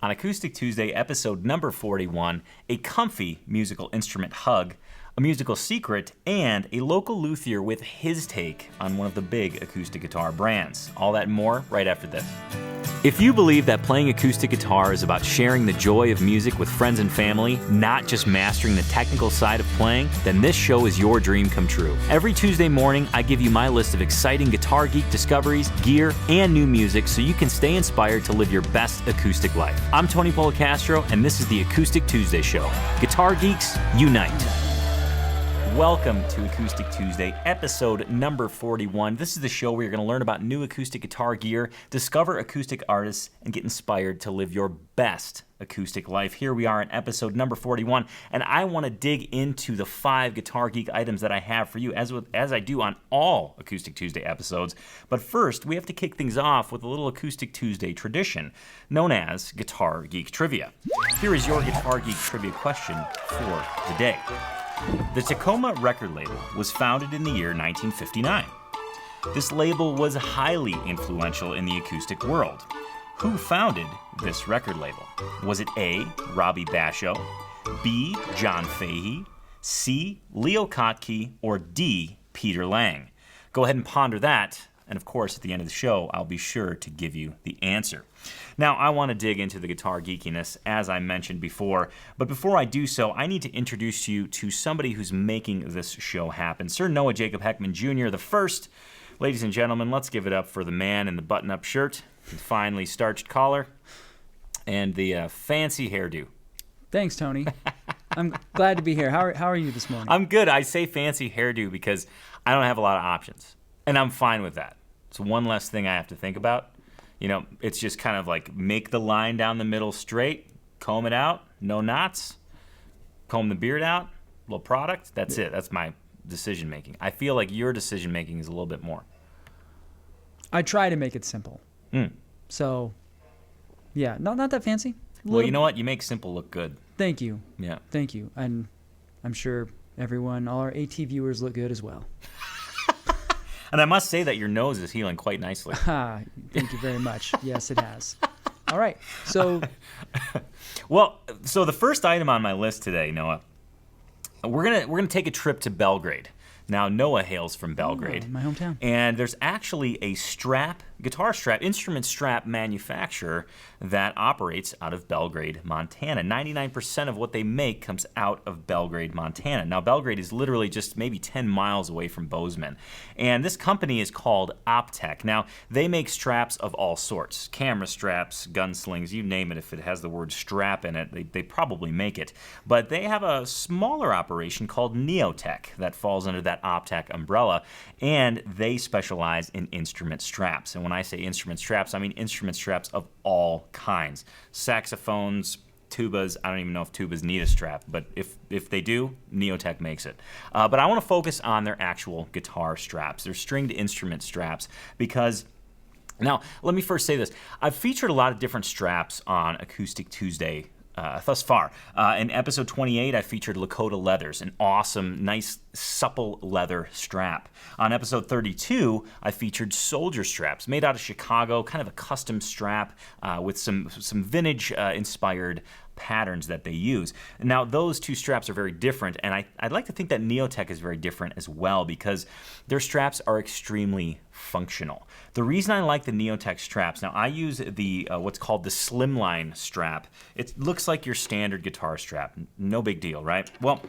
on Acoustic Tuesday, episode number 41, a comfy musical instrument hug, a musical secret, and a local luthier with his take on one of the big acoustic guitar brands. All that and more right after this. If you believe that playing acoustic guitar is about sharing the joy of music with friends and family, not just mastering the technical side of playing, then this show is your dream come true. Every Tuesday morning, I give you my list of exciting Guitar Geek discoveries, gear, and new music so you can stay inspired to live your best acoustic life. I'm Tony Polecastro, and this is the Acoustic Tuesday Show. Guitar Geeks, unite. Welcome to Acoustic Tuesday, episode number 41. This is the show where you're going to learn about new acoustic guitar gear, discover acoustic artists, and get inspired to live your best acoustic life. Here we are in episode number 41, and I want to dig into the 5 Guitar Geek items that I have for you, as I do on all Acoustic Tuesday episodes. But first, we have to kick things off with a little Acoustic Tuesday tradition, known as Guitar Geek Trivia. Here is your Guitar Geek Trivia question for the day. The Tacoma record label was founded in the year 1959. This label was highly influential in the acoustic world. Who founded this record label? Was it A, Robbie Basho, B, John Fahey, C, Leo Kottke, or D, Peter Lang? Go ahead and ponder that, and of course, at the end of the show, I'll be sure to give you the answer. Now, I want to dig into the guitar geekiness, as I mentioned before, but before I do so, I need to introduce you to somebody who's making this show happen. Sir Noah Jacob Heckman Jr. the first. Ladies and gentlemen, let's give it up for the man in the button-up shirt, the finely starched collar, and the fancy hairdo. Thanks, Tony. I'm glad to be here. How are you this morning? I'm good. I say fancy hairdo because I don't have a lot of options, and I'm fine with that. It's one less thing I have to think about. You know, it's just kind of like make the line down the middle straight, comb it out, no knots, comb the beard out, little product. That's it. That's my decision making. I feel like your decision making is a little bit more. I try to make it simple. So, yeah, not that fancy. Well, you know what? You make simple look good. Thank you. Yeah. Thank you. And I'm sure everyone, all our AT viewers look good as well. And I must say that your nose is healing quite nicely. Thank you very much. Yes, it has. All right. So, so the first item on my list today, Noah, we're gonna take a trip to Belgrade. Now, Noah hails from Belgrade, my hometown, and there's actually a guitar strap, instrument strap manufacturer that operates out of Belgrade, Montana. 99% of what they make comes out of Belgrade, Montana. Now, Belgrade is literally just maybe 10 miles away from Bozeman, and this company is called Optech. Now, they make straps of all sorts, camera straps, gun slings, you name it. If it has the word strap in it, they probably make it. But they have a smaller operation called Neotech that falls under that Optech umbrella, and they specialize in instrument straps. And when I say instrument straps, I mean instrument straps of all kinds. Saxophones, tubas. I don't even know if tubas need a strap, but if they do, Neotech makes it. But I want to focus on their actual guitar straps, their stringed instrument straps, because now let me first say this. I've featured a lot of different straps on Acoustic Tuesday thus far. In episode 28, I featured Lakota Leathers, an awesome, nice, supple leather strap. On episode 32, I featured Soldier Straps, made out of Chicago, kind of a custom strap with some vintage-inspired patterns that they use. Now, those two straps are very different, and I'd like to think that Neotech is very different as well because their straps are extremely functional. The reason I like the Neotech straps, now I use the what's called the slimline strap. It looks like your standard guitar strap. No big deal, right? Well,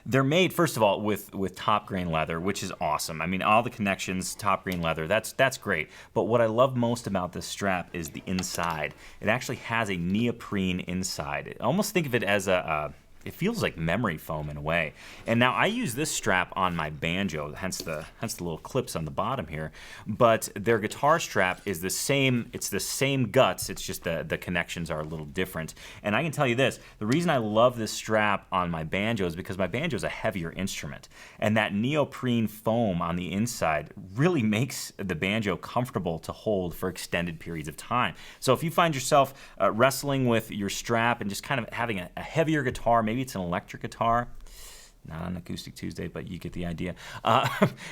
they're made, first of all, with top grain leather, which is awesome. I mean, all the connections, top grain leather, that's great. But what I love most about this strap is the inside. It actually has a neoprene inside. Almost think of it as it feels like memory foam in a way. And now I use this strap on my banjo, hence the little clips on the bottom here. But their guitar strap is the same. It's the same guts. It's just the connections are a little different. And I can tell you this: the reason I love this strap on my banjo is because my banjo is a heavier instrument, and that neoprene foam on the inside really makes the banjo comfortable to hold for extended periods of time. So if you find yourself wrestling with your strap and just kind of having a heavier guitar, maybe it's an electric guitar, Not on Acoustic Tuesday, but you get the idea.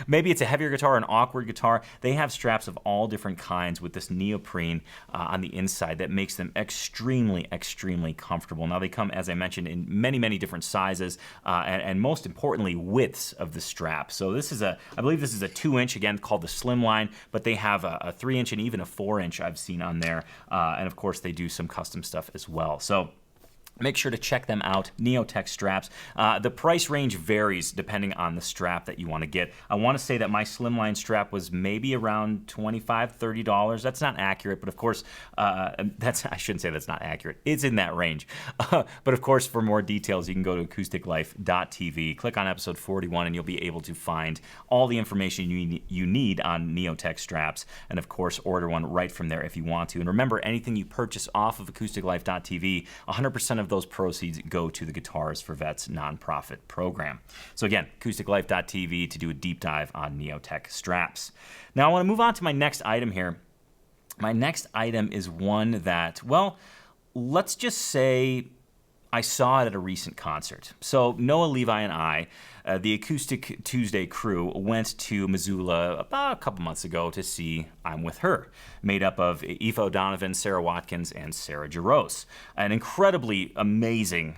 Maybe it's a heavier guitar, an awkward guitar. They have straps of all different kinds with this neoprene on the inside that makes them extremely, extremely comfortable. Now, they come, as I mentioned, in many, many different sizes, and most importantly, widths of the strap. So this is I believe this is a 2-inch, again, called the Slimline, but they have a 3-inch and even a 4-inch I've seen on there. And of course, they do some custom stuff as well. So make sure to check them out, Neotech straps. The price range varies depending on the strap that you want to get. I want to say that my Slimline strap was maybe around $25, $30. That's not accurate, but of course, I shouldn't say that's not accurate. It's in that range. But of course, for more details, you can go to acousticlife.tv, click on episode 41, and you'll be able to find all the information you need on Neotech straps, and of course, order one right from there if you want to. And remember, anything you purchase off of acousticlife.tv, 100% of those proceeds go to the Guitars for Vets nonprofit program. So again, acousticlife.tv to do a deep dive on Neotech straps. Now I want to move on to my next item here. My next item is one that, well, let's just say I saw it at a recent concert. So Noah, Levi, and I, the Acoustic Tuesday crew, went to Missoula about a couple months ago to see I'm With Her, made up of Aoife O'Donovan, Sarah Watkins, and Sarah Jaros. An incredibly amazing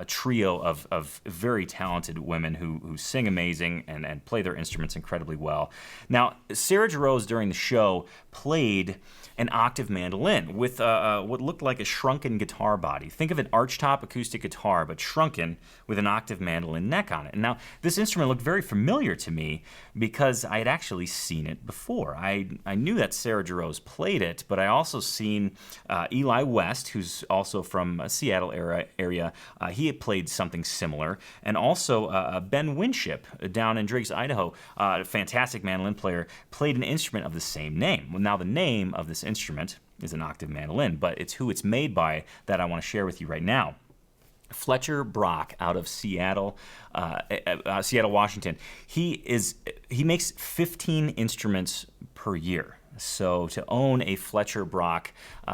trio of very talented women who sing amazing and play their instruments incredibly well. Now, Sarah Jaros during the show played an octave mandolin with what looked like a shrunken guitar body. Think of an archtop acoustic guitar, but shrunken with an octave mandolin neck on it. And now, this instrument looked very familiar to me because I had actually seen it before. I knew that Sarah Jaros played it, but I also seen Eli West, who's also from Seattle area. He had played something similar. And also Ben Winship down in Driggs, Idaho, a fantastic mandolin player, played an instrument of the same name. Well, now the name of this instrument is an octave mandolin, but it's who it's made by that I want to share with you right now. Fletcher Brock out of Seattle, Washington. He makes 15 instruments per year. So to own a Fletcher Brock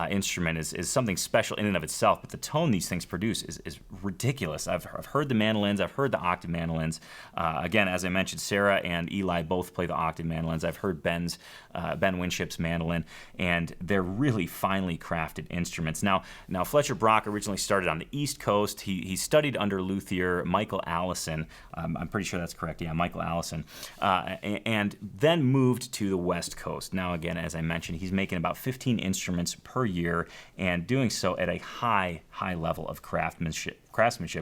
instrument is something special in and of itself, but the tone these things produce is ridiculous. I've heard the mandolins, I've heard the octave mandolins. Again, as I mentioned, Sarah and Eli both play the octave mandolins. I've heard Ben Winship's mandolin, and they're really finely crafted instruments. Now Fletcher Brock originally started on the East Coast. He studied under luthier Michael Allison. I'm pretty sure that's correct. Yeah, Michael Allison. And then moved to the West Coast. Now, again, as I mentioned, he's making about 15 instruments per year and doing so at a high level of craftsmanship.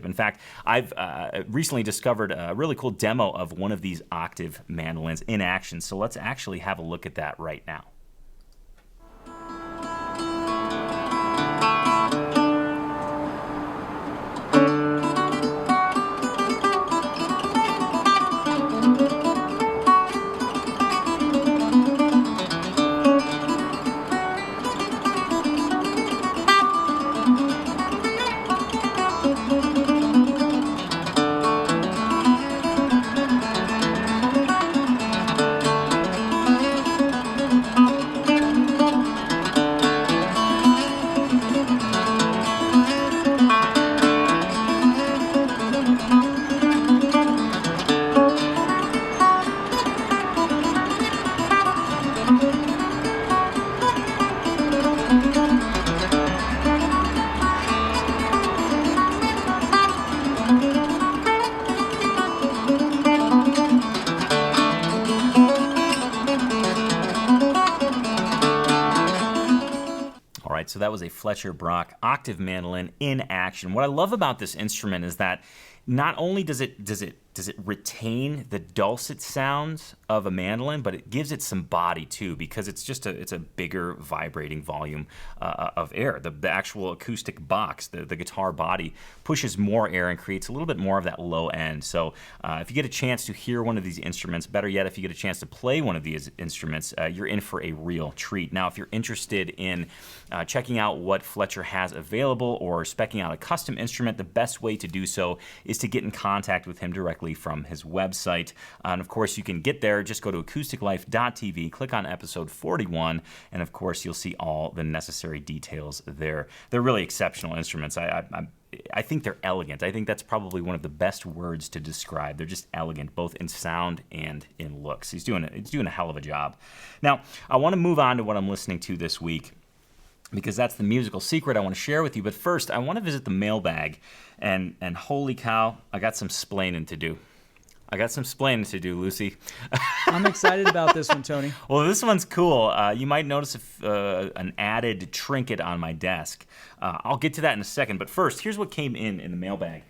In fact, I've recently discovered a really cool demo of one of these octave mandolins in action. So let's actually have a look at that right now. So that was a Fletcher Brock octave mandolin in action. What I love about this instrument is that not only does it retain the dulcet sounds of a mandolin, but it gives it some body too, because it's a bigger vibrating volume of air. The actual acoustic box, the guitar body, pushes more air and creates a little bit more of that low end. So if you get a chance to hear one of these instruments, better yet, if you get a chance to play one of these instruments, you're in for a real treat. Now, if you're interested in checking out what Fletcher has available or speccing out a custom instrument, the best way to do so is to get in contact with him directly from his website. And of course, you can get there. Just go to acousticlife.tv, click on episode 41, and of course, you'll see all the necessary details there. They're really exceptional instruments. I think they're elegant. I think that's probably one of the best words to describe. They're just elegant, both in sound and in looks. He's doing a hell of a job. Now, I want to move on to what I'm listening to this week, because that's the musical secret I want to share with you. But first, I want to visit the mailbag, and holy cow, I got some splaining to do. Lucy. I'm excited about this one, Tony. Well, this one's cool. You might notice an added trinket on my desk. I'll get to that in a second, but first, here's what came in the mailbag.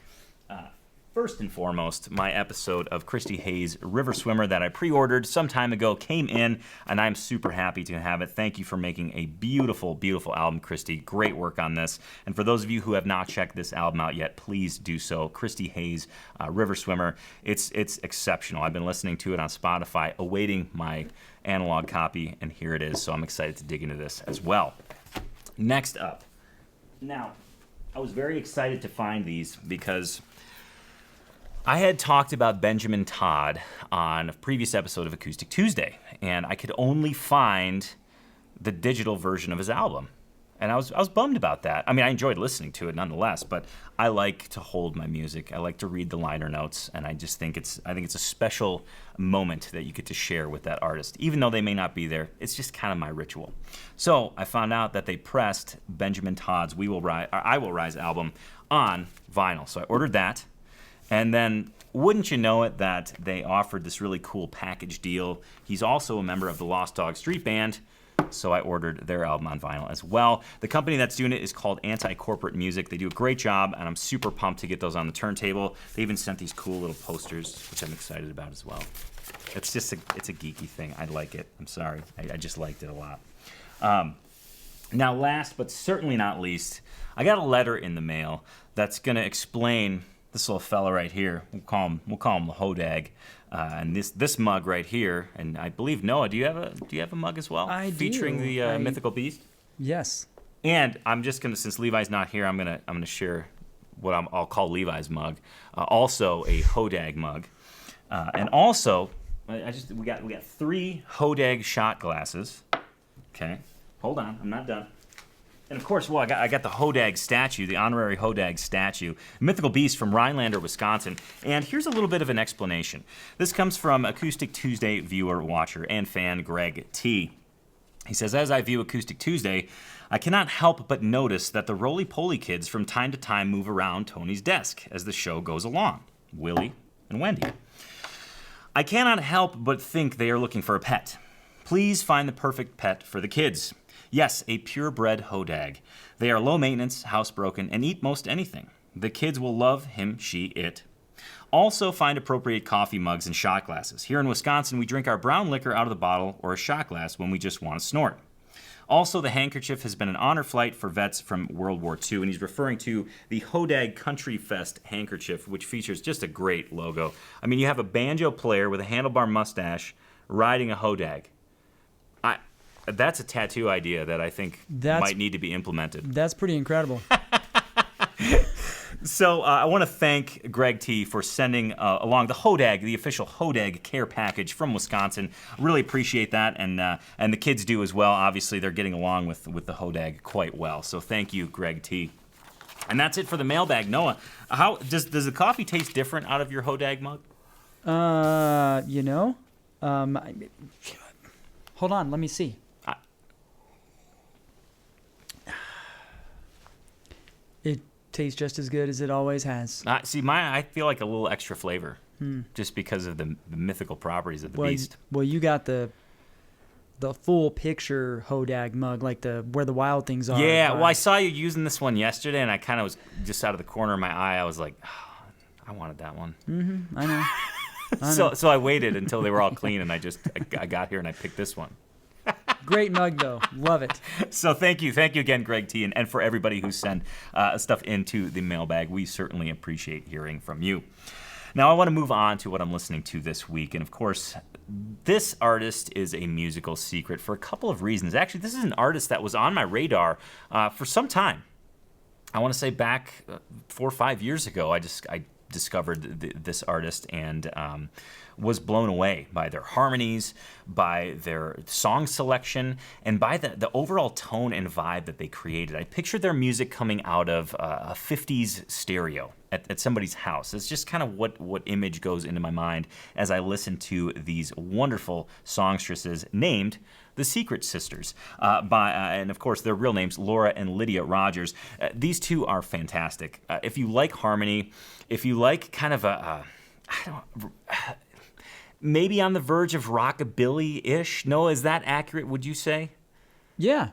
First and foremost, my episode of Christy Hayes' River Swimmer that I pre-ordered some time ago came in, and I'm super happy to have it. Thank you for making a beautiful, beautiful album, Christy. Great work on this. And for those of you who have not checked this album out yet, please do so. Christy Hayes' River Swimmer. It's exceptional. I've been listening to it on Spotify, awaiting my analog copy, and here it is. So I'm excited to dig into this as well. Next up. Now, I was very excited to find these because I had talked about Benjamin Todd on a previous episode of Acoustic Tuesday, and I could only find the digital version of his album. And I was bummed about that. I mean, I enjoyed listening to it nonetheless, but I like to hold my music. I like to read the liner notes, and I just think it's a special moment that you get to share with that artist. Even though they may not be there, it's just kind of my ritual. So I found out that they pressed Benjamin Todd's I Will Rise album on vinyl. So I ordered that. And then, wouldn't you know it, that they offered this really cool package deal. He's also a member of the Lost Dog Street Band, so I ordered their album on vinyl as well. The company that's doing it is called Anti-Corporate Music. They do a great job, and I'm super pumped to get those on the turntable. They even sent these cool little posters, which I'm excited about as well. It's a geeky thing. I like it. I'm sorry. I just liked it a lot. Now, last but certainly not least, I got a letter in the mail that's going to explain this little fella right here. We'll call him the Hodag, and this mug right here. And I believe, Noah, do you have a mug as well? I featuring do. The mythical beast. Yes. And I'm just gonna, since Levi's not here, I'm gonna share what I'll call Levi's mug. Also a Hodag mug, and also we got 3 Hodag shot glasses. Okay, hold on, I'm not done. And of course, well, I got the Hodag statue, the honorary Hodag statue, mythical beast from Rhinelander, Wisconsin. And here's a little bit of an explanation. This comes from Acoustic Tuesday viewer, watcher, and fan Greg T. He says, as I view Acoustic Tuesday, I cannot help but notice that the roly-poly kids from time to time move around Tony's desk as the show goes along. Willie and Wendy. I cannot help but think they are looking for a pet. Please find the perfect pet for the kids. Yes, a purebred Hodag. They are low maintenance, housebroken, and eat most anything. The kids will love him, she, it. Also find appropriate coffee mugs and shot glasses. Here in Wisconsin, we drink our brown liquor out of the bottle or a shot glass when we just want to snort. Also, the handkerchief has been an honor flight for vets from World War II, and he's referring to the Hodag Country Fest handkerchief, which features just a great logo. I mean, you have a banjo player with a handlebar mustache riding a Hodag. That's a tattoo idea that I think might need to be implemented. That's pretty incredible. So I want to thank Greg T. for sending along the Hodag, the official Hodag care package from Wisconsin. Really appreciate that, and the kids do as well. Obviously, they're getting along with the Hodag quite well. So thank you, Greg T. And that's it for the mailbag. Noah, how does the coffee taste different out of your Hodag mug? Hold on, let me see. It tastes just as good as it always has. See, I feel like a little extra flavor, just because of the mythical properties of the beast. Well, you got the full picture Hodag mug, like where the wild things are. Yeah, well, I saw you using this one yesterday, and I kind of was just out of the corner of my eye. I was like, oh, I wanted that one. Mm-hmm, I know. So I waited until they were all clean, and I got here and I picked this one. Great mug, though. Love it. So thank you again, Greg T, and for everybody who sent stuff into the mailbag. We certainly appreciate hearing from you. Now I want to move on to what I'm listening to this week, and of course, this artist is a musical secret for a couple of reasons. Actually, this is an artist that was on my radar for some time. I want to say back 4 or 5 years ago, I discovered this artist and was blown away by their harmonies, by their song selection, and by the overall tone and vibe that they created. I pictured their music coming out of a 50s stereo at somebody's house. It's just kind of what image goes into my mind as I listen to these wonderful songstresses named the Secret Sisters, and of course their real names, Laura and Lydia Rogers. These two are fantastic. If you like harmony, if you like kind of maybe on the verge of rockabilly-ish. Noah, is that accurate, would you say? Yeah,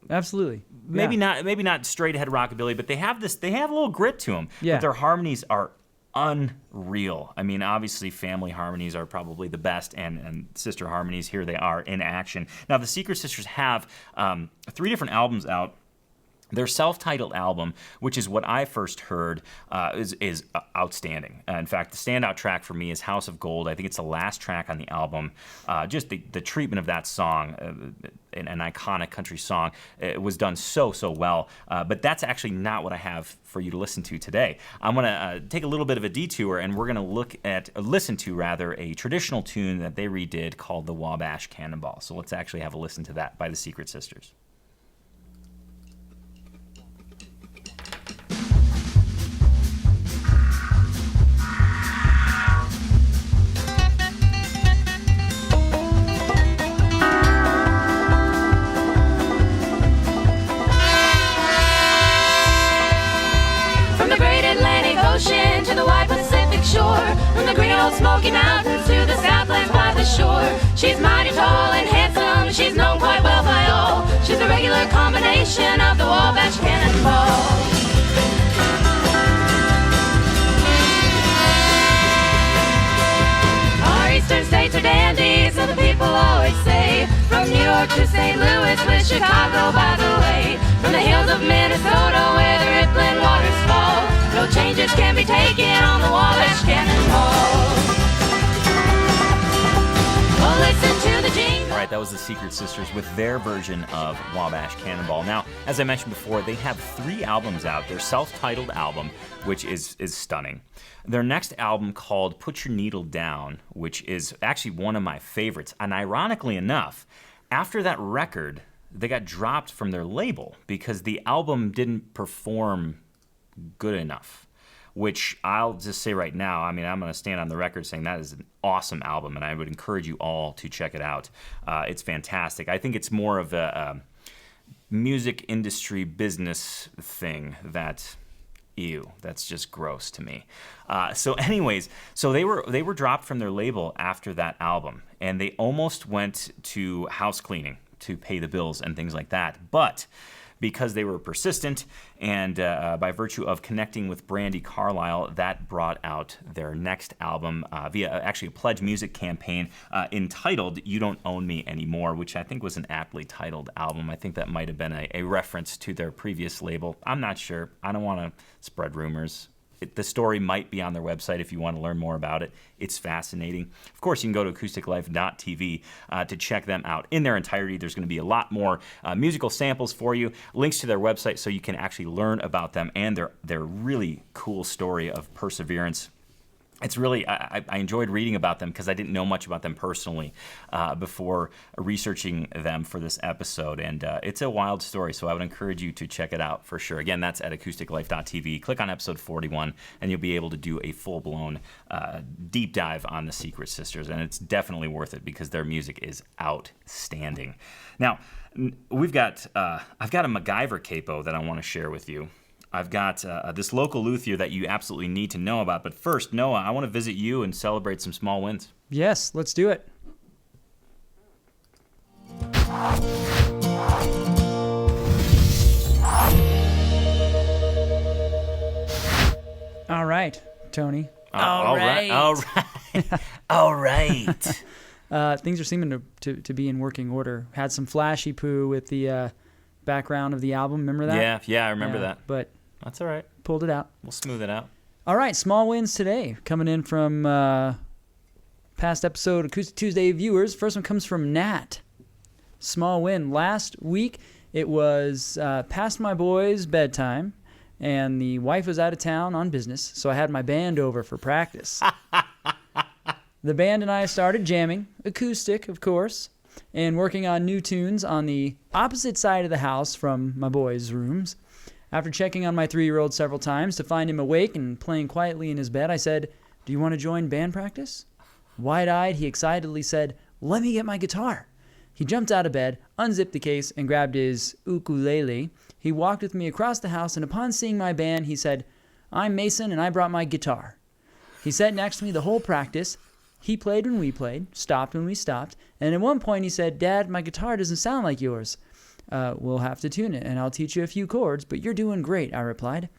absolutely. Maybe not straight ahead rockabilly, but they have a little grit to them. Yeah. But their harmonies are unreal. I mean, obviously family harmonies are probably the best, and sister harmonies, here they are in action. Now, the Secret Sisters have 3 different albums out. Their self-titled album, which is what I first heard, is outstanding. In fact, the standout track for me is House of Gold. I think it's the last track on the album. Just the treatment of that song, an iconic country song, it was done so well. But that's actually not what I have for you to listen to today. I'm going to take a little bit of a detour, and we're going to listen to a traditional tune that they redid called the Wabash Cannonball. So let's actually have a listen to that by the Secret Sisters. To the wide Pacific shore, from the green old Smoky Mountains to the Southlands by the shore. She's mighty tall and handsome, she's known quite well by all. She's a regular combination of the Wabash Cannonball. Our eastern states are dandies, so the people always say. From New York to St. Louis with Chicago by the way. From the hills of Minnesota where the rippling waters fall. No changes can be taken on the Wabash Cannonball. Oh, listen to the jingle. All right, that was the Secret Sisters with their version of Wabash Cannonball. Now, as I mentioned before, they have 3 albums out. Their self-titled album, which is stunning. Their next album called Put Your Needle Down, which is actually one of my favorites. And ironically enough, after that record, they got dropped from their label because the album didn't perform good enough, which I'll just say right now, I mean, I'm going to stand on the record saying that is an awesome album, and I would encourage you all to check it out. It's fantastic. I think it's more of a music industry business thing that, ew, that's just gross to me. So they were dropped from their label after that album, and they almost went to house cleaning to pay the bills and things like that, but because they were persistent and by virtue of connecting with Brandi Carlile, that brought out their next album via actually a Pledge Music campaign entitled You Don't Own Me Anymore, which I think was an aptly titled album. I think that might have been a reference to their previous label. I'm not sure. I don't want to spread rumors. The story might be on their website if you want to learn more about it. It's fascinating. Of course, you can go to acousticlife.tv to check them out in their entirety. There's going to be a lot more musical samples for you, links to their website so you can actually learn about them and their really cool story of perseverance. It's really, I enjoyed reading about them because I didn't know much about them personally before researching them for this episode. And it's a wild story, so I would encourage you to check it out for sure. Again, that's at acousticlife.tv. Click on episode 41, and you'll be able to do a full-blown deep dive on the Secret Sisters. And it's definitely worth it because their music is outstanding. Now, I've got a MacGyver capo that I want to share with you. I've got this local luthier that you absolutely need to know about. But first, Noah, I want to visit you and celebrate some small wins. Yes, let's do it. All right, Tony. All right. Things are seeming to be in working order. Had some flashy poo with the background of the album. Remember that? Yeah, I remember that. But that's all right. Pulled it out. We'll smooth it out. All right, small wins today. Coming in from past episode Acoustic Tuesday viewers. First one comes from Nat. Small win. Last week, it was past my boys' bedtime, and the wife was out of town on business, so I had my band over for practice. The band and I started jamming, acoustic, of course, and working on new tunes on the opposite side of the house from my boys' rooms. After checking on my 3-year-old several times to find him awake and playing quietly in his bed, I said, "Do you want to join band practice?" Wide-eyed, he excitedly said, "Let me get my guitar." He jumped out of bed, unzipped the case, and grabbed his ukulele. He walked with me across the house, and upon seeing my band, he said, "I'm Mason, and I brought my guitar." He sat next to me the whole practice. He played when we played, stopped when we stopped, and at one point he said, "Dad, my guitar doesn't sound like yours. We'll have to tune it, and I'll teach you a few chords, but you're doing great," I replied.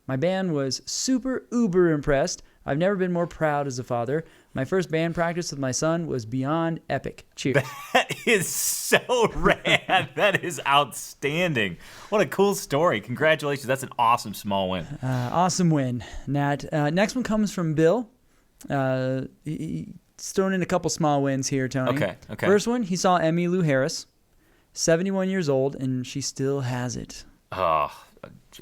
My band was super uber impressed. I've never been more proud as a father. My first band practice with my son was beyond epic. Cheers. That is so rad. That is outstanding. What a cool story. Congratulations. That's an awesome small win. Awesome win, Nat. Next one comes from Bill. He's thrown in a couple small wins here, Tony. Okay. First one, he saw Emmylou Harris, 71 years old, and she still has it. Oh,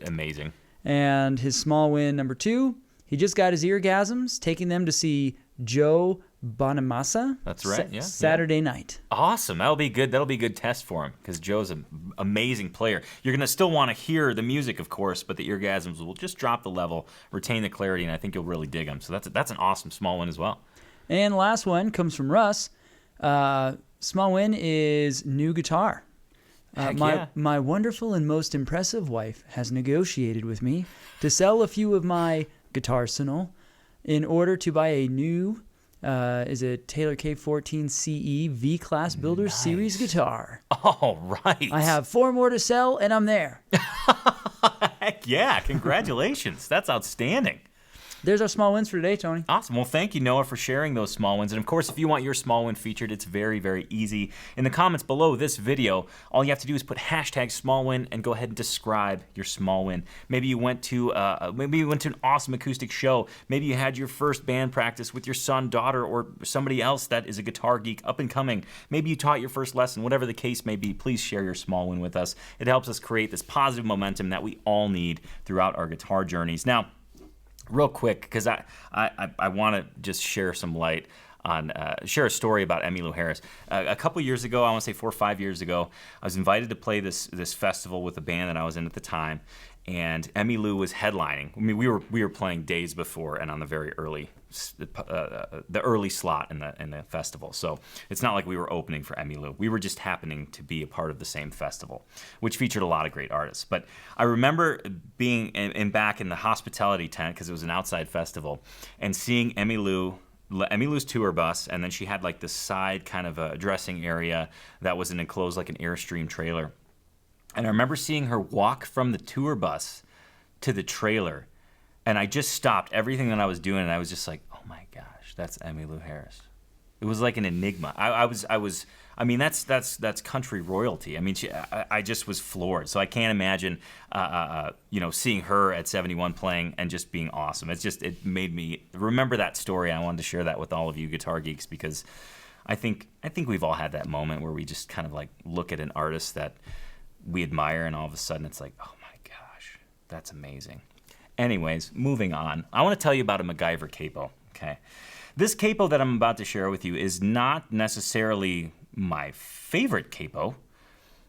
amazing. And his small win number 2, he just got his eargasms, taking them to see Joe Bonamassa. That's right, yeah. Saturday night. Awesome. That'll be good. That'll be a good test for him because Joe's an amazing player. You're going to still want to hear the music, of course, but the eargasms will just drop the level, retain the clarity, and I think you'll really dig them. So that's an awesome small win as well. And the last one comes from Russ. Small win is new guitar. My wonderful and most impressive wife has negotiated with me to sell a few of my guitarsenal in order to buy a new is a Taylor K14 CE V-Class Builder Series guitar. All right. I have 4 more to sell, and I'm there. Heck yeah. Congratulations. That's outstanding. There's our small wins for today, Tony. Awesome. Well, thank you, Noah, for sharing those small wins. And, of course, if you want your small win featured, it's very, very easy. In the comments below this video, all you have to do is put hashtag small win and go ahead and describe your small win. Maybe you went to an awesome acoustic show. Maybe you had your first band practice with your son, daughter, or somebody else that is a guitar geek up and coming. Maybe you taught your first lesson. Whatever the case may be, please share your small win with us. It helps us create this positive momentum that we all need throughout our guitar journeys. Now, real quick, because I want to just share some light on, share a story about Emmylou Harris. A couple years ago, I want to say 4 or 5 years ago, I was invited to play this festival with a band that I was in at the time, and Emmylou was headlining. I mean, we were playing days before and on the very early the early slot in the festival. So it's not like we were opening for Emmylou. We were just happening to be a part of the same festival, which featured a lot of great artists. But I remember being back in the hospitality tent, because it was an outside festival, and seeing Emmylou's tour bus, and then she had like this side kind of a dressing area that was an enclosed like an Airstream trailer. And I remember seeing her walk from the tour bus to the trailer, and I just stopped everything that I was doing, and I was just like, "Oh my gosh, that's Emmylou Harris." It was like an enigma. I mean, that's country royalty. I mean, I just was floored. So I can't imagine, seeing her at 71 playing and just being awesome. It made me remember that story. I wanted to share that with all of you guitar geeks, because I think we've all had that moment where we just kind of like look at an artist that we admire, and all of a sudden it's like, oh my gosh, that's amazing. Anyways, moving on. I want to tell you about a MacGyver capo, okay? This capo that I'm about to share with you is not necessarily my favorite capo,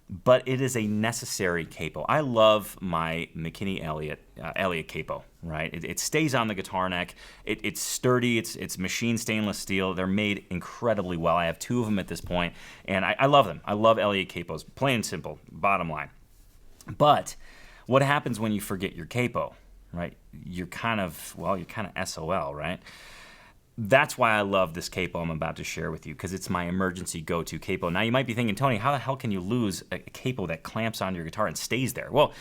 but it is a necessary capo. I love my McKinney Elliott capo, right? It stays on the guitar neck. It's sturdy. It's machine stainless steel. They're made incredibly well. I have 2 of them at this point, and I love them. I love Elliott capos, plain and simple, bottom line. But what happens when you forget your capo, right? You're kind of SOL, right? That's why I love this capo I'm about to share with you, because it's my emergency go-to capo. Now, you might be thinking, Tony, how the hell can you lose a capo that clamps onto your guitar and stays there? Well,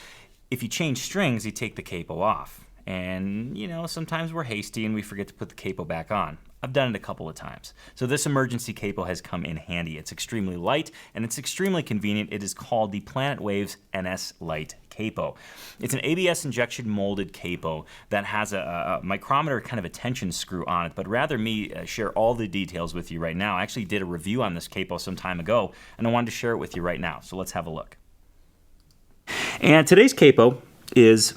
if you change strings, you take the capo off. And, sometimes we're hasty and we forget to put the capo back on. I've done it a couple of times. So this emergency capo has come in handy. It's extremely light and it's extremely convenient. It is called the Planet Waves NS Lite capo. It's an ABS injection molded capo that has a micrometer kind of a tension screw on it, but rather me share all the details with you right now. I actually did a review on this capo some time ago, and I wanted to share it with you right now. So let's have a look. And today's capo is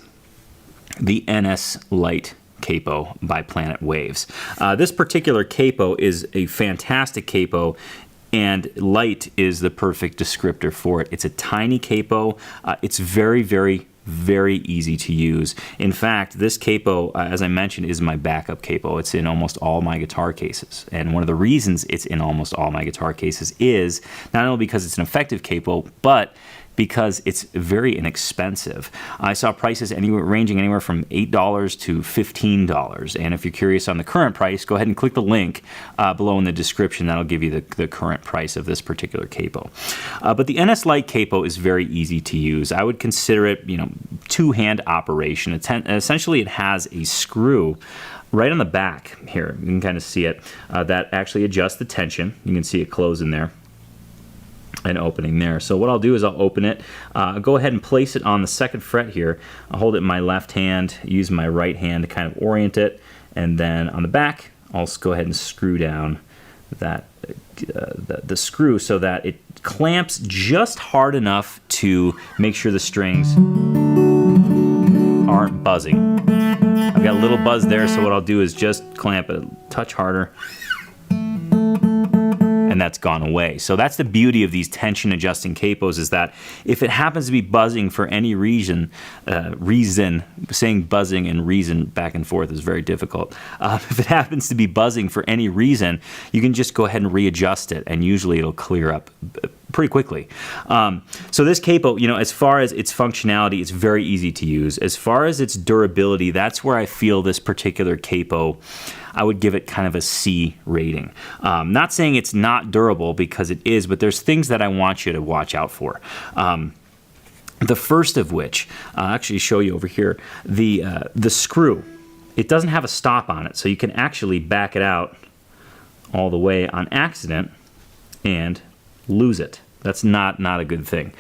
the NS Lite Capo by Planet Waves. This particular Capo is a fantastic Capo, and light is the perfect descriptor for it. It's a tiny Capo. It's very, very, very easy to use. In fact, this Capo, as I mentioned, is my backup Capo. It's in almost all my guitar cases. And one of the reasons it's in almost all my guitar cases is not only because it's an effective Capo, but because it's very inexpensive. I saw prices ranging anywhere from $8 to $15. And if you're curious on the current price, go ahead and click the link below in the description. That'll give you the current price of this particular Capo. But the NS Lite Capo is very easy to use. I would consider it, two-hand operation. Essentially, it has a screw right on the back here. You can kind of see it. That actually adjusts the tension. You can see it close in there and opening there. So what I'll do is I'll open it, go ahead and place it on the 2nd fret here. I'll hold it in my left hand, use my right hand to kind of orient it, and then on the back I'll go ahead and screw down that the screw so that it clamps just hard enough to make sure the strings aren't buzzing. I've got a little buzz there, so what I'll do is just clamp it a touch harder, and that's gone away. So that's the beauty of these tension adjusting Capos, is that if it happens to be buzzing for any reason, saying buzzing and reason back and forth is very difficult. If it happens to be buzzing for any reason, you can just go ahead and readjust it, and usually it'll clear up pretty quickly. So this Capo, as far as its functionality, it's very easy to use. As far as its durability, that's where I feel this particular Capo, I would give it kind of a C rating. Not saying it's not durable, because it is, but there's things that I want you to watch out for. The first of which, I'll actually show you over here, the screw. It doesn't have a stop on it, so you can actually back it out all the way on accident and lose it. That's not a good thing.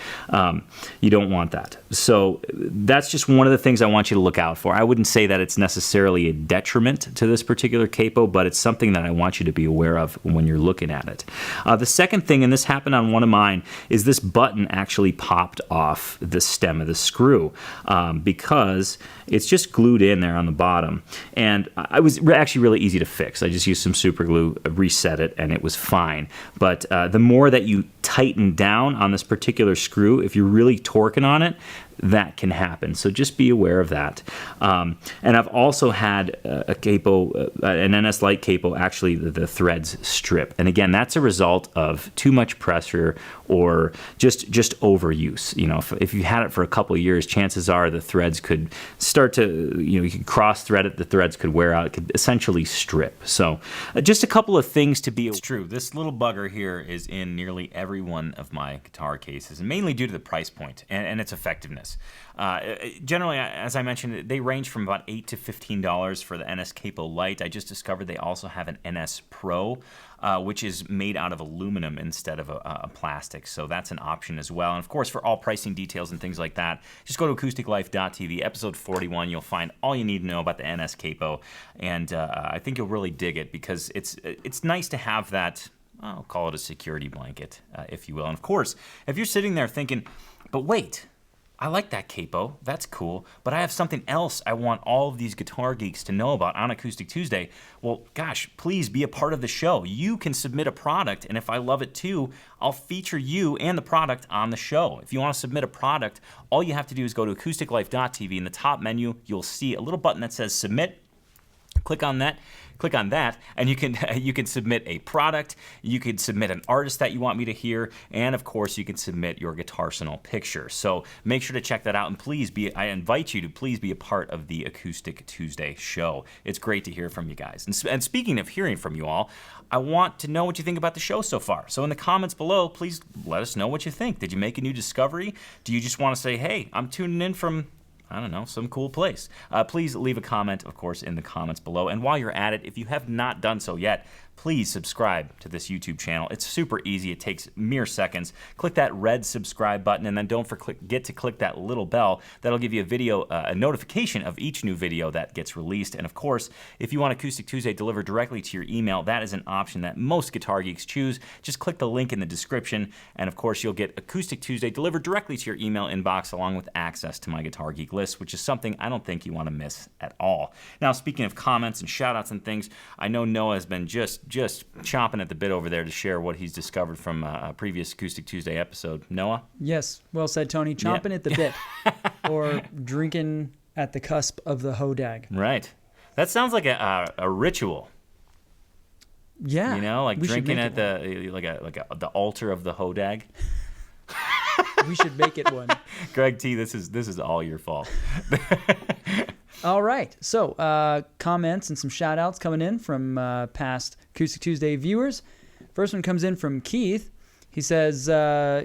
You don't want that. So that's just one of the things I want you to look out for. I wouldn't say that it's necessarily a detriment to this particular Capo, but it's something that I want you to be aware of when you're looking at it. The second thing, and this happened on one of mine, is this button actually popped off the stem of the screw because it's just glued in there on the bottom. And it was actually really easy to fix. I just used some super glue, reset it, and it was fine. But the more that you tighten down on this particular screw, if you're really torquing on it, that can happen. So just be aware of that. And I've also had a Capo, an NS Lite Capo, actually the threads strip. And again, that's a result of too much pressure or just overuse. If you had it for a couple of years, chances are the threads could start to, you could cross thread it, the threads could wear out, it could essentially strip. So just a couple of things to be. It's true. This little bugger here is in nearly every one of my guitar cases, and mainly due to the price point and its effectiveness. Generally, as I mentioned, they range from about $8 to $15 for the NS Capo Lite. I just discovered they also have an NS Pro, which is made out of aluminum instead of a plastic. So that's an option as well. And of course, for all pricing details and things like that, just go to acousticlife.tv, episode 41. You'll find all you need to know about the NS Capo. And I think you'll really dig it, because it's nice to have that, I'll call it a security blanket, if you will. And of course, if you're sitting there thinking, but wait, I like that Capo, that's cool, but I have something else I want all of these guitar geeks to know about on Acoustic Tuesday. Well, gosh, please be a part of the show. You can submit a product, and if I love it too, I'll feature you and the product on the show. If you want to submit a product, all you have to do is go to acousticlife.tv. In the top menu, you'll see a little button that says Submit. Click on that, and you can submit a product, you can submit an artist that you want me to hear, and of course you can submit your Guitarsenal picture. So make sure to check that out, and I invite you to please be a part of the Acoustic Tuesday show. It's great to hear from you guys. And speaking of hearing from you all, I want to know what you think about the show so far. So in the comments below, please let us know what you think. Did you make a new discovery? Do you just want to say, hey, I'm tuning in from, I don't know, some cool place? Please leave a comment, of course, in the comments below. And while you're at it, if you have not done so yet, please subscribe to this YouTube channel. It's super easy. It takes mere seconds. Click that red subscribe button, and then don't forget to click that little bell. That'll give you a notification of each new video that gets released. And of course, if you want Acoustic Tuesday delivered directly to your email, that is an option that most guitar geeks choose. Just click the link in the description, and of course, you'll get Acoustic Tuesday delivered directly to your email inbox, along with access to my Guitar Geek list, which is something I don't think you want to miss at all. Now, speaking of comments and shout-outs and things, I know Noah has been just chomping at the bit over there to share what he's discovered from a previous Acoustic Tuesday episode. Noah? Yes, well said, Tony. Chomping at the bit, or drinking at the cusp of the hodag. Right. That sounds like a ritual. Yeah, You know, like drinking at the the altar of the hodag. We should make it one. Greg T, this is all your fault. All right. So, comments and some shout outs coming in from past Acoustic Tuesday viewers. First one comes in from Keith. He says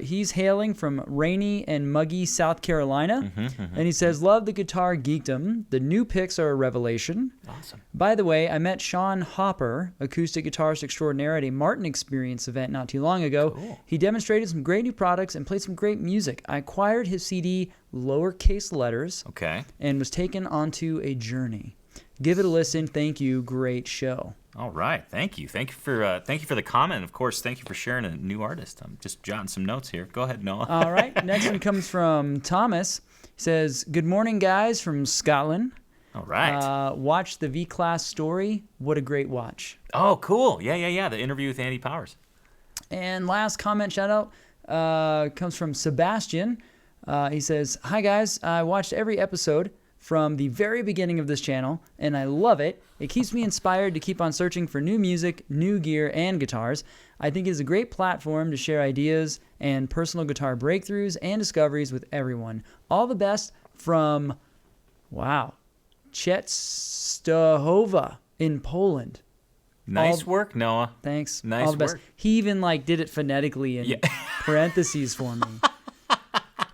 he's hailing from rainy and muggy South Carolina. And he says, love the guitar geekdom. The new picks are a revelation. Awesome. By the way, I met Sean Hopper, acoustic guitarist extraordinaire, at a Martin Experience event not too long ago. Cool. He demonstrated some great new products and played some great music. I acquired his CD, Lowercase Letters, Okay. and was taken onto a journey. Give it a listen. Thank you. Great show. All right. Thank you. Thank you for the comment. Of course, thank you for sharing a new artist. I'm just jotting some notes here. Go ahead, Noah. All right. Next one comes from Thomas. He says, good morning, guys, from Scotland. All right. Watch the V-Class story. What a great watch. Oh, cool. Yeah. The interview with Andy Powers. And last comment, shout out, comes from Sebastian. He says, hi, guys. I watched every episode from the very beginning of this channel, and I love it. It keeps me inspired to keep on searching for new music, new gear, and guitars. I think it is a great platform to share ideas and personal guitar breakthroughs and discoveries with everyone. All the best from, Czestochowa in Poland. Nice work, Noah. Thanks. Nice All the best. work. He even did it phonetically in parentheses for me.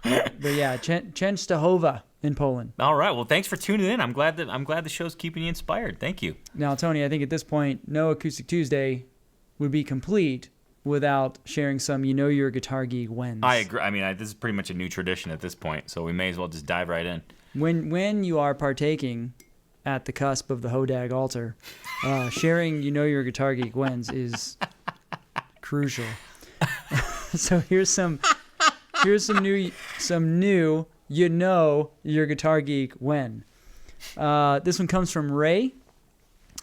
But yeah, Czestochowa in Poland. All right. Well, thanks for tuning in. I'm glad the show's keeping you inspired. Thank you. Now, Tony, I think at this point, no Acoustic Tuesday would be complete without sharing some You're a Guitar Geek wins. I agree. I mean, this is pretty much a new tradition at this point, so we may as well just dive right in. When you are partaking at the cusp of the Hodag altar, sharing You're a Guitar Geek wins is crucial. So here's some new You're a Guitar Geek when. This one comes from Ray.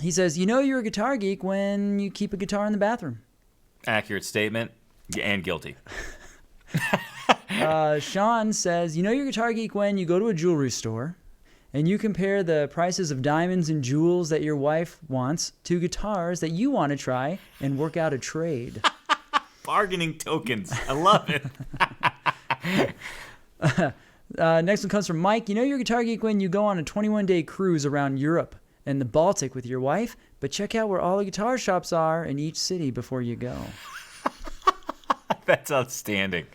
He says, you're a guitar geek when you keep a guitar in the bathroom. Accurate statement and guilty. Sean says, you're a guitar geek when you go to a jewelry store and you compare the prices of diamonds and jewels that your wife wants to guitars that you want to try and work out a trade. Bargaining tokens. I love it. Next one comes from Mike. You're a guitar geek when you go on a 21-day cruise around Europe and the Baltic with your wife, but check out where all the guitar shops are in each city before you go. That's outstanding.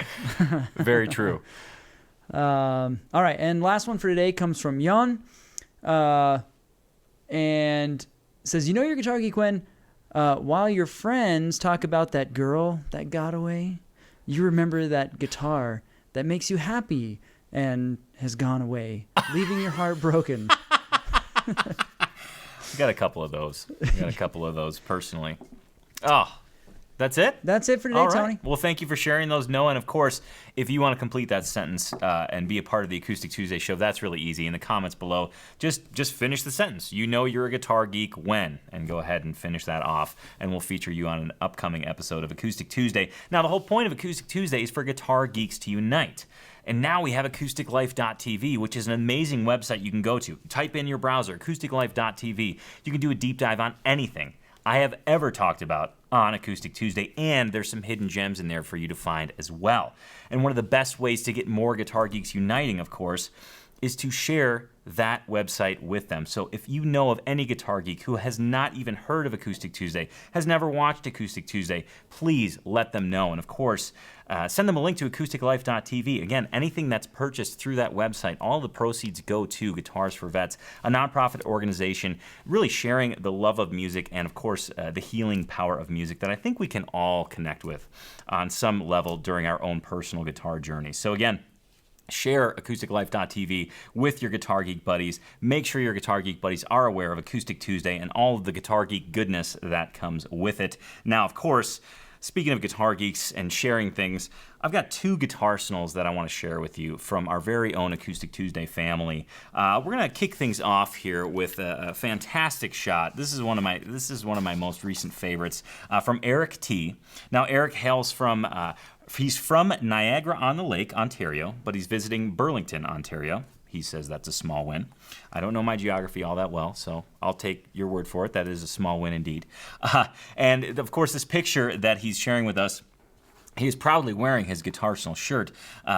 Very true. All right, and last one for today comes from Jan, and says, you're a guitar geek when while your friends talk about that girl that got away, you remember that guitar that makes you happy and has gone away, leaving your heart broken. Got a couple of those. Personally. Oh, that's it? That's it for today, All right. Tony. Well, thank you for sharing those, Noah. And, of course, if you want to complete that sentence and be a part of the Acoustic Tuesday show, that's really easy. In the comments below, just finish the sentence. You're a guitar geek when, and go ahead and finish that off, and we'll feature you on an upcoming episode of Acoustic Tuesday. Now, the whole point of Acoustic Tuesday is for guitar geeks to unite. And now we have acousticlife.tv, which is an amazing website you can go to. Type in your browser, acousticlife.tv. You can do a deep dive on anything I have ever talked about on Acoustic Tuesday, and there's some hidden gems in there for you to find as well. And one of the best ways to get more guitar geeks uniting, of course, is to share that website with them. So if you know of any guitar geek who has not even heard of Acoustic Tuesday, has never watched Acoustic Tuesday, please let them know. And of course, send them a link to acousticlife.tv. Again, anything that's purchased through that website, all the proceeds go to Guitars for Vets, a nonprofit organization really sharing the love of music and, of course, the healing power of music that I think we can all connect with on some level during our own personal guitar journey. So again, share acousticlife.tv with your Guitar Geek buddies. Make sure your Guitar Geek buddies are aware of Acoustic Tuesday and all of the Guitar Geek goodness that comes with it. Now, of course, Speaking of guitar geeks and sharing things, I've got 2 guitarsenals that I want to share with you from our very own Acoustic Tuesday family. We're gonna kick things off here with a fantastic shot. This is one of my most recent favorites from Eric T. Now Eric hails from he's from Niagara-on-the-Lake, Ontario, but he's visiting Burlington, Ontario. He says that's a small win. I don't know my geography all that well, so I'll take your word for it. That is a small win indeed. And of course, this picture that he's sharing with us, he is proudly wearing his Guitarsenal shirt,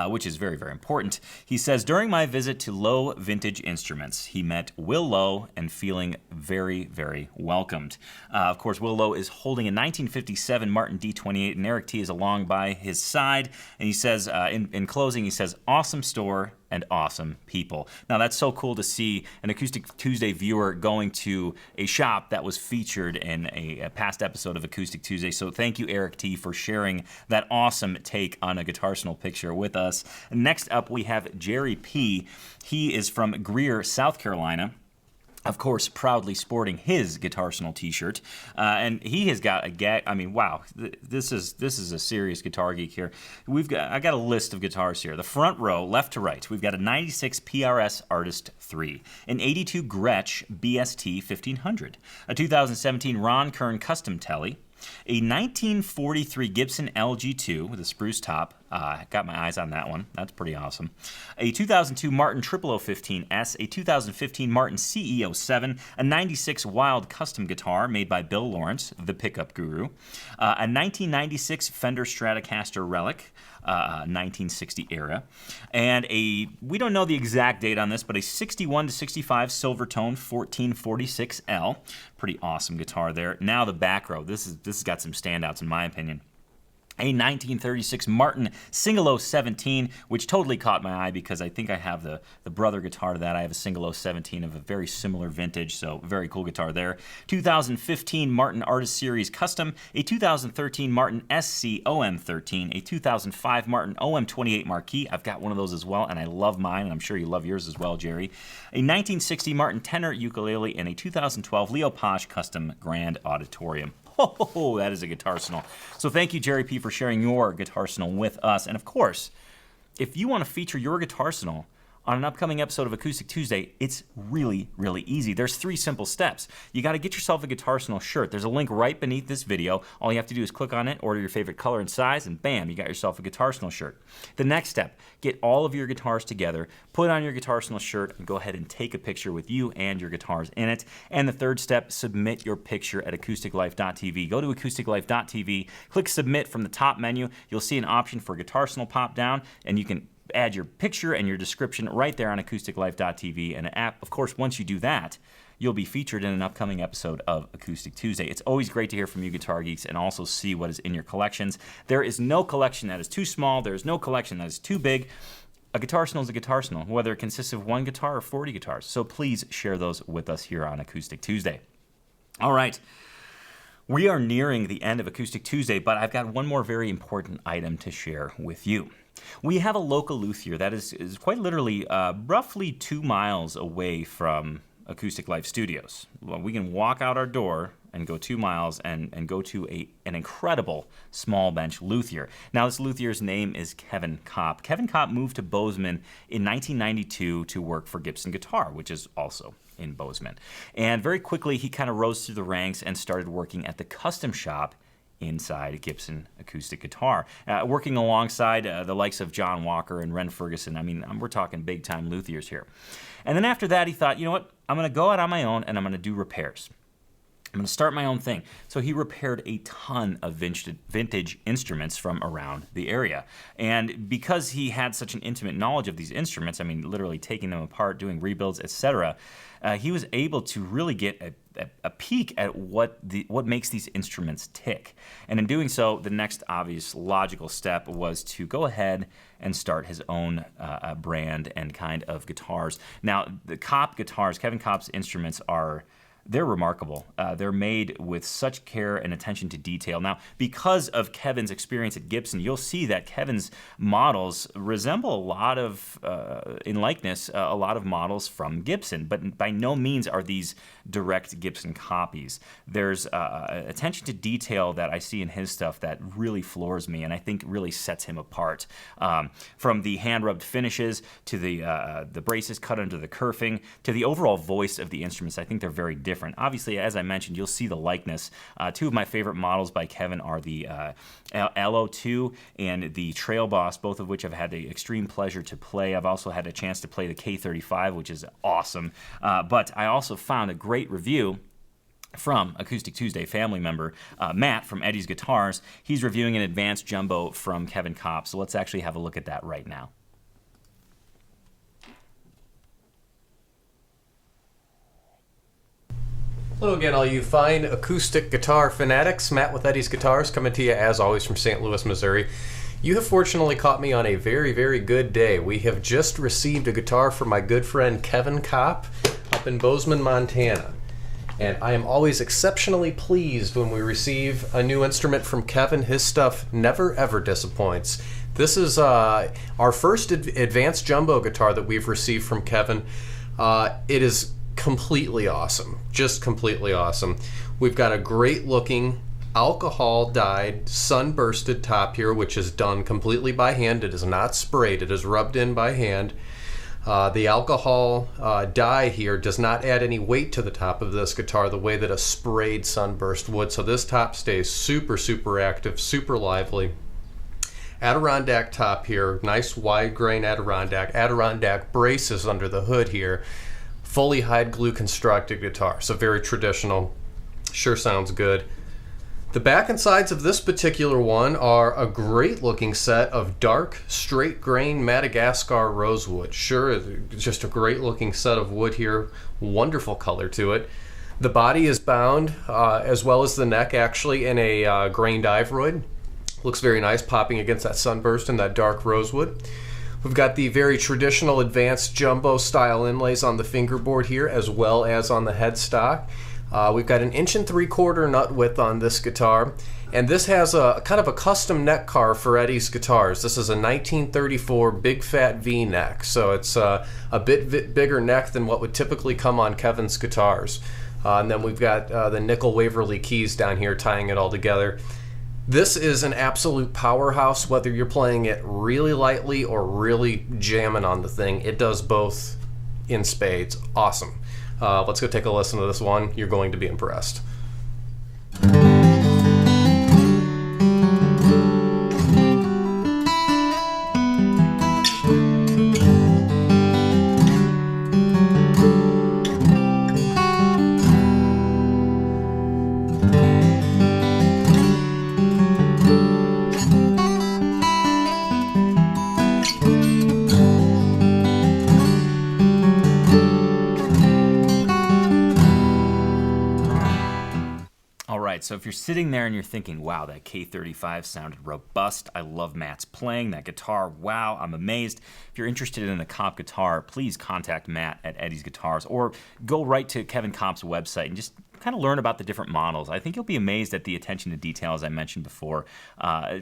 which is very, very important. He says, during my visit to Lowe Vintage Instruments, he met Will Lowe and feeling very, very welcomed. Of course, Will Lowe is holding a 1957 Martin D28, and Eric T is along by his side. And he says, in closing, he says, awesome store and awesome people. Now, that's so cool to see an Acoustic Tuesday viewer going to a shop that was featured in a past episode of Acoustic Tuesday. So thank you, Eric T, for sharing that awesome take on a Guitarsenal picture with us. Next up, we have Jerry P. He is from Greer, South Carolina. Of course, proudly sporting his Guitarsenal T-shirt, and he has got a gag. I mean, wow, this is a serious guitar geek here. I got a list of guitars here. The front row, left to right, we've got a '96 PRS Artist 3, an '82 Gretsch BST 1500, a 2017 Ron Kern Custom Telly, a 1943 Gibson LG2 with a spruce top. Got my eyes on that one. That's pretty awesome. A 2002 Martin 0015S, a 2015 Martin CEO7, a 96 Wild custom guitar made by Bill Lawrence, the pickup guru, a 1996 Fender Stratocaster Relic, 1960 era, and we don't know the exact date on this, but a 61 to 65 Silvertone 1446L. Pretty awesome guitar there. Now the back row. This has got some standouts in my opinion. A 1936 Martin Single 017, which totally caught my eye because I think I have the brother guitar to that. I have a Single 017 of a very similar vintage, so very cool guitar there. 2015 Martin Artist Series Custom, a 2013 Martin SC OM13, a 2005 Martin OM28 Marquis. I've got one of those as well, and I love mine, and I'm sure you love yours as well, Jerry. A 1960 Martin Tenor Ukulele, and a 2012 Leo Posh Custom Grand Auditorium. Oh, that is a Guitarsenal. So thank you, Jerry P, for sharing your Guitarsenal with us. And of course, if you want to feature your Guitarsenal on an upcoming episode of Acoustic Tuesday, it's really, really easy. There's 3 simple steps. You got to get yourself a Guitarsenal shirt. There's a link right beneath this video. All you have to do is click on it, order your favorite color and size, and bam, you got yourself a Guitarsenal shirt. The next step, get all of your guitars together, put on your Guitarsenal shirt, and go ahead and take a picture with you and your guitars in it. And the third step, submit your picture at acousticlife.tv. Go to acousticlife.tv, click submit from the top menu. You'll see an option for Guitarsenal pop down, and you can add your picture and your description right there on acousticlife.tv. And of course, once you do that, you'll be featured in an upcoming episode of Acoustic Tuesday. It's always great to hear from you guitar geeks and also see what is in your collections. There is no collection that is too small. There is no collection that is too big. A Guitarsenal is a Guitarsenal, whether it consists of 1 guitar or 40 guitars. So please share those with us here on Acoustic Tuesday. All right. We are nearing the end of Acoustic Tuesday, but I've got one more very important item to share with you. We have a local luthier that is quite literally roughly 2 miles away from Acoustic Life Studios. Well, we can walk out our door and go 2 miles and go to an incredible small bench luthier. Now, this luthier's name is Kevin Kopp. Kevin Kopp moved to Bozeman in 1992 to work for Gibson Guitar, which is also in Bozeman. And very quickly, he kind of rose through the ranks and started working at the custom shop inside Gibson Acoustic Guitar, working alongside the likes of John Walker and Ren Ferguson. I mean, we're talking big-time luthiers here. And then after that, he thought, you know what? I'm going to go out on my own, and I'm going to do repairs. I'm going to start my own thing. So he repaired a ton of vintage instruments from around the area. And because he had such an intimate knowledge of these instruments, I mean, literally taking them apart, doing rebuilds, etc., he was able to really get a peek at what makes these instruments tick. And in doing so, the next obvious logical step was to go ahead and start his own brand and kind of guitars. Now, the Kopp guitars, Kevin Kopp's instruments are they're remarkable. They're made with such care and attention to detail. Now, because of Kevin's experience at Gibson, you'll see that Kevin's models resemble a lot of, in likeness, a lot of models from Gibson, but by no means are these direct Gibson copies. There's attention to detail that I see in his stuff that really floors me, and I think really sets him apart. From the hand-rubbed finishes to the braces cut under the kerfing to the overall voice of the instruments, I think they're very different. Obviously, as I mentioned, you'll see the likeness. Two of my favorite models by Kevin are the LO2 and the Trail Boss, both of which I've had the extreme pleasure to play. I've also had a chance to play the K35, which is awesome. But I also found a great review from Acoustic Tuesday family member Matt from Eddie's Guitars. He's reviewing an advanced jumbo from Kevin Kopp, so let's actually have a look at that right now. Hello again, all you fine acoustic guitar fanatics. Matt with Eddie's Guitars coming to you, as always, from St. Louis, Missouri. You have fortunately caught me on a very, very good day. We have just received a guitar from my good friend Kevin Kopp up in Bozeman, Montana. And I am always exceptionally pleased when we receive a new instrument from Kevin. His stuff never, ever disappoints. This is our first advanced jumbo guitar that we've received from Kevin. It is completely awesome, just completely awesome. We've got a great looking alcohol dyed sunbursted top here, which is done completely by hand. It is not sprayed, it is rubbed in by hand. The alcohol dye here does not add any weight to the top of this guitar the way that a sprayed sunburst would, so this top stays super, super active, super lively. Adirondack top here, nice wide grain Adirondack braces under the hood here. Fully hide glue constructed guitar, so very traditional. Sure sounds good. The back and sides of this particular one are a great looking set of dark, straight grain Madagascar rosewood. Sure, just a great looking set of wood here. Wonderful color to it. The body is bound, as well as the neck, actually, in a grained ivory. Looks very nice, popping against that sunburst and that dark rosewood. We've got the very traditional advanced jumbo style inlays on the fingerboard here, as well as on the headstock. We've got 1 3/4 nut width on this guitar, and this has a kind of a custom neck carve for Eddie's Guitars. This is a 1934 big fat V neck, so it's a bit bigger neck than what would typically come on Kevin's guitars. And then we've got the nickel Waverly keys down here tying it all together. This is an absolute powerhouse, whether you're playing it really lightly or really jamming on the thing. It does both in spades. Awesome. Let's go take a listen to this one. You're going to be impressed. So if you're sitting there and you're thinking, wow, that K35 sounded robust, I love Matt's playing, that guitar, wow, I'm amazed. If you're interested in a Kopp guitar, please contact Matt at Eddie's Guitars or go right to Kevin Kopp's website and just kind of learn about the different models. I think you'll be amazed at the attention to detail, as I mentioned before.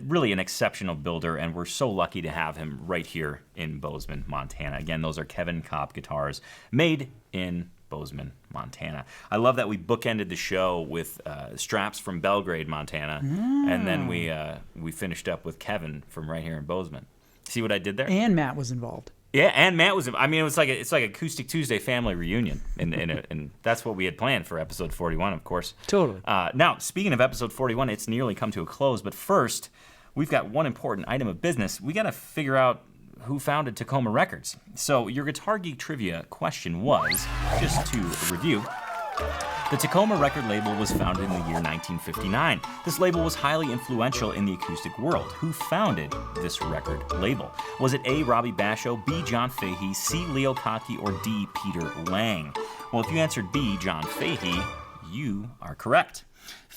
Really an exceptional builder, and we're so lucky to have him right here in Bozeman, Montana. Again, those are Kevin Kopp guitars made in Bozeman, Montana. I love that we bookended the show with straps from Belgrade, Montana, and then we finished up with Kevin from right here in Bozeman. See what I did there? And Matt was involved. Yeah, and Matt was. I mean, it's like Acoustic Tuesday family reunion, and that's what we had planned for episode 41, of course. Totally. Now, speaking of episode 41, it's nearly come to a close. But first, we've got one important item of business. We got to figure out who founded Tacoma Records. So your Guitar Geek trivia question was, just to review, the Tacoma record label was founded in the year 1959. This label was highly influential in the acoustic world. Who founded this record label? Was it A, Robbie Basho, B, John Fahey, C, Leo Kottke, or D, Peter Lang? Well, if you answered B, John Fahey, you are correct.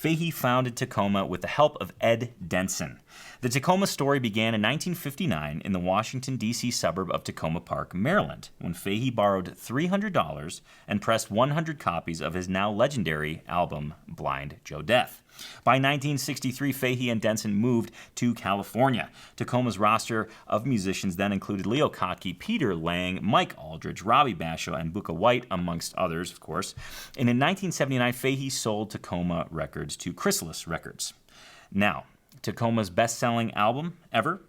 Fahey founded Tacoma with the help of Ed Denson. The Tacoma story began in 1959 in the Washington, D.C. suburb of Tacoma Park, Maryland, when Fahey borrowed $300 and pressed 100 copies of his now legendary album, Blind Joe Death. By 1963, Fahey and Denson moved to California. Tacoma's roster of musicians then included Leo Kottke, Peter Lang, Mike Aldridge, Robbie Basho, and Booka White, amongst others, of course. And in 1979, Fahey sold Tacoma Records to Chrysalis Records. Now, Tacoma's best-selling album ever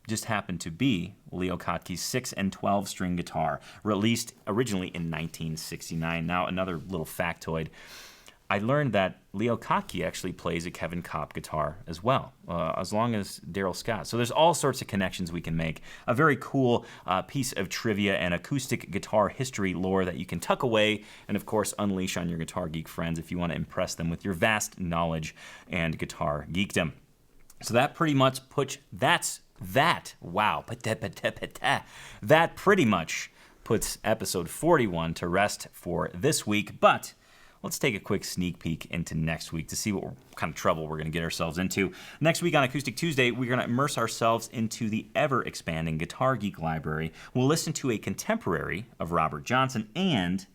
just happened to be Leo Kottke's 6 and 12-string guitar, released originally in 1969. Now, another little factoid. I learned that Leo Kottke actually plays a Kevin Kopp guitar as well, as long as Daryl Scott. So there's all sorts of connections we can make. A very cool piece of trivia and acoustic guitar history lore that you can tuck away and, of course, unleash on your Guitar Geek friends if you want to impress them with your vast knowledge and guitar geekdom. So that pretty much puts that pretty much puts episode 41 to rest for this week. But let's take a quick sneak peek into next week to see what kind of trouble we're going to get ourselves into. Next week on Acoustic Tuesday, we're going to immerse ourselves into the ever-expanding Guitar Geek library. We'll listen to a contemporary of Robert Johnson and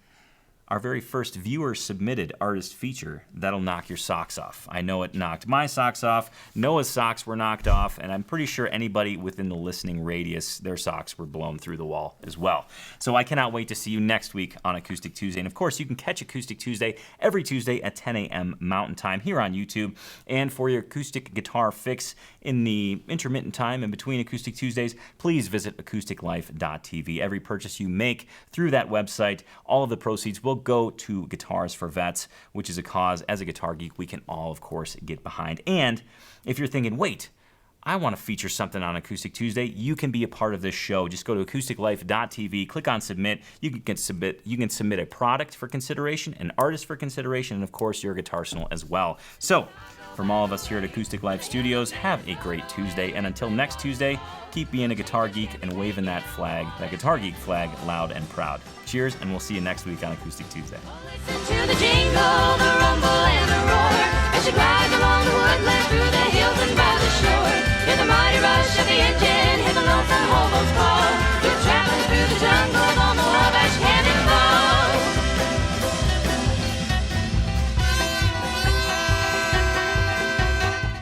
our very first viewer-submitted artist feature that'll knock your socks off. I know it knocked my socks off. Noah's socks were knocked off, and I'm pretty sure anybody within the listening radius, their socks were blown through the wall as well. So I cannot wait to see you next week on Acoustic Tuesday. And of course, you can catch Acoustic Tuesday every Tuesday at 10 a.m. Mountain Time here on YouTube. And for your acoustic guitar fix in the intermittent time in between Acoustic Tuesdays, please visit acousticlife.tv. Every purchase you make through that website, all of the proceeds will go to Guitars for Vets, which is a cause as a guitar geek we can all, of course, get behind. And if you're thinking, wait, I want to feature something on Acoustic Tuesday, you can be a part of this show. Just go to acousticlife.tv, click on submit. You can submit a product for consideration, an artist for consideration, and of course your guitar arsenal as well. So, from all of us here at Acoustic Life Studios, have a great Tuesday, and until next Tuesday, keep being a guitar geek and waving that flag, that Guitar Geek flag, loud and proud. Cheers, and we'll see you next week on Acoustic Tuesday. Listen to the jingle, the